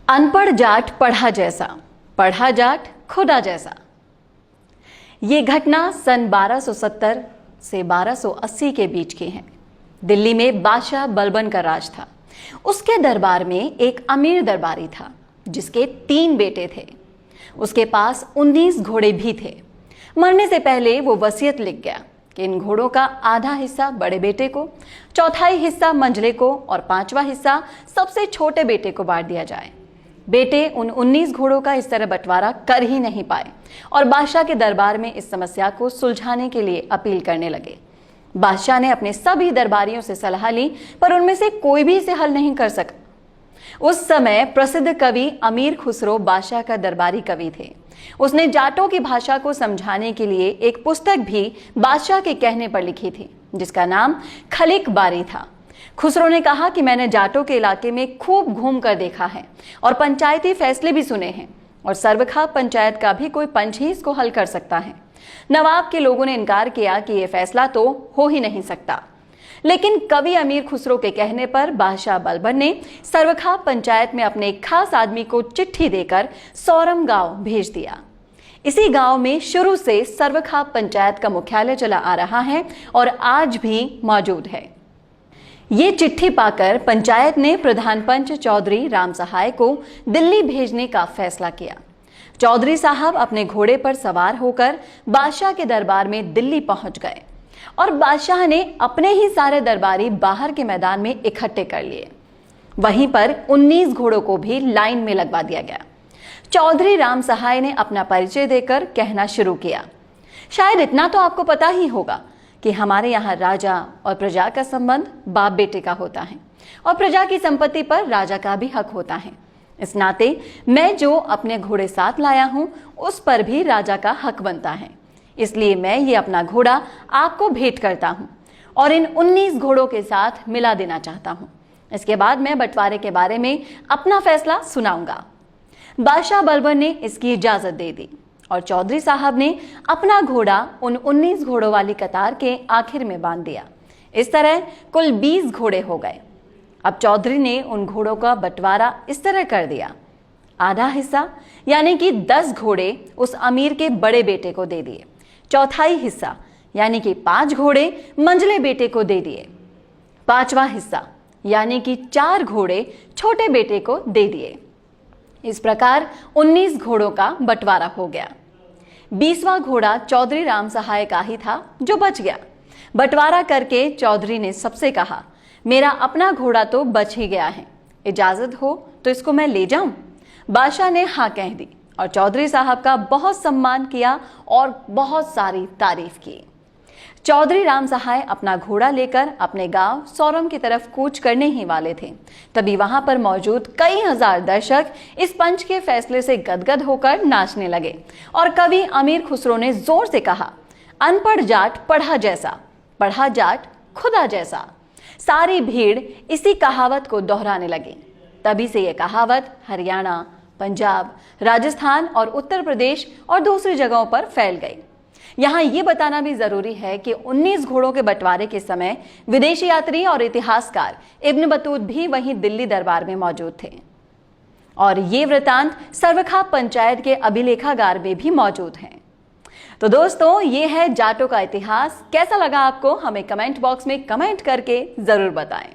अनपढ़ जाट पढ़ा जैसा, पढ़ा जाट खुदा जैसा। ये घटना सन 1270 से 1280 के बीच की है। दिल्ली में बादशाह बलबन का राज था। उसके दरबार में एक अमीर दरबारी था जिसके 3 बेटे थे। उसके पास 19 घोड़े भी थे। मरने से पहले वो वसीयत लिख गया कि इन घोड़ों का आधा हिस्सा बड़े बेटे को, चौथाई हिस्सा मंझले को और 5वां हिस्सा सबसे छोटे बेटे को बांट दिया जाए। बेटे उन 19 घोड़ों का इस तरह बंटवारा कर ही नहीं पाए और बादशाह के दरबार में इस समस्या को सुलझाने के लिए अपील करने लगे। बादशाह ने अपने सभी दरबारियों से सलाह ली, पर उनमें से कोई भी इसे हल नहीं कर सका। उस समय प्रसिद्ध कवि अमीर खुसरो बादशाह का दरबारी कवि थे। उसने जाटों की भाषा को समझाने के लिए एक पुस्तक भी बादशाह के कहने पर लिखी थी, जिसका नाम खलिक बारी था। खुसरो ने कहा कि मैंने जाटों के इलाके में खूब घूम कर देखा है और पंचायती फैसले भी सुने हैं, और सर्वखा पंचायत का भी कोई पंच ही इसको हल कर सकता है। नवाब के लोगों ने इनकार किया कि यह फैसला तो हो ही नहीं सकता, लेकिन कवि अमीर खुसरो के कहने पर बादशाह बलबन ने सर्वखा पंचायत में अपने एक खास आदमी को चिट्ठी देकर सोरम गांव भेज दिया। इसी गांव में शुरू से सर्वखा पंचायत का मुख्यालय चला आ रहा है और आज भी मौजूद है। ये चिट्ठी पाकर पंचायत ने प्रधान पंच चौधरी राम सहाय को दिल्ली भेजने का फैसला किया। चौधरी साहब अपने घोड़े पर सवार होकर बादशाह के दरबार में दिल्ली पहुंच गए और बादशाह ने अपने ही सारे दरबारी बाहर के मैदान में इकट्ठे कर लिए। वहीं पर 19 घोड़ों को भी लाइन में लगवा दिया गया। चौधरी राम सहाय ने अपना परिचय देकर कहना शुरू किया, शायद इतना तो आपको पता ही होगा कि हमारे यहाँ राजा और प्रजा का संबंध बाप बेटे का होता है और प्रजा की संपत्ति पर राजा का भी हक होता है। इस नाते मैं जो अपने घोड़े साथ लाया हूं उस पर भी राजा का हक बनता है। इसलिए मैं ये अपना घोड़ा आपको भेंट करता हूं और इन 19 घोड़ों के साथ मिला देना चाहता हूं। इसके बाद मैं बंटवारे के बारे में अपना फैसला सुनाऊंगा। बादशाह बलबन ने इसकी इजाजत दे दी और चौधरी साहब ने अपना घोड़ा उन 19 घोड़ों वाली कतार के आखिर में बांध दिया। इस तरह कुल 20 घोड़े हो गए। अब चौधरी ने उन घोड़ों का बंटवारा इस तरह कर दिया, आधा हिस्सा यानी कि 10 घोड़े उस अमीर के बड़े बेटे को दे दिए, चौथाई हिस्सा यानी कि 5 घोड़े मंझले बेटे को दे दिए, 5वां हिस्सा यानी कि 4 घोड़े छोटे बेटे को दे दिए। इस प्रकार 19 घोड़ों का बंटवारा हो गया। 20वां घोड़ा चौधरी राम सहाय का ही था जो बच गया। बंटवारा करके चौधरी ने सबसे कहा, मेरा अपना घोड़ा तो बच ही गया है, इजाजत हो तो इसको मैं ले जाऊं। बादशाह ने हाँ कह दी और चौधरी साहब का बहुत सम्मान किया और बहुत सारी तारीफ की। चौधरी राम सहाय अपना घोड़ा लेकर अपने गांव सोरम की तरफ कूच करने ही वाले थे। तभी वहां पर मौजूद कई हजार दर्शक इस पंच के फैसले से गदगद होकर नाचने लगे और कवि अमीर खुसरो ने जोर से कहा, अनपढ़ जाट पढ़ा जैसा, पढ़ा जाट खुदा जैसा। सारी भीड़ इसी कहावत को दोहराने लगी। तभी से यह कहावत हरियाणा, पंजाब, राजस्थान और उत्तर प्रदेश और दूसरी जगहों पर फैल गई। यहाँ ये बताना भी जरूरी है कि 19 घोड़ों के बंटवारे के समय विदेशी यात्री और इतिहासकार इब्न बतूत भी वहीं दिल्ली दरबार में मौजूद थे और ये वृतांत सर्वखा पंचायत के अभिलेखागार में भी मौजूद हैं। तो दोस्तों, ये है जाटों का इतिहास। कैसा लगा आपको? हमें कमेंट बॉक्स में कमेंट करके जरूर बताएं।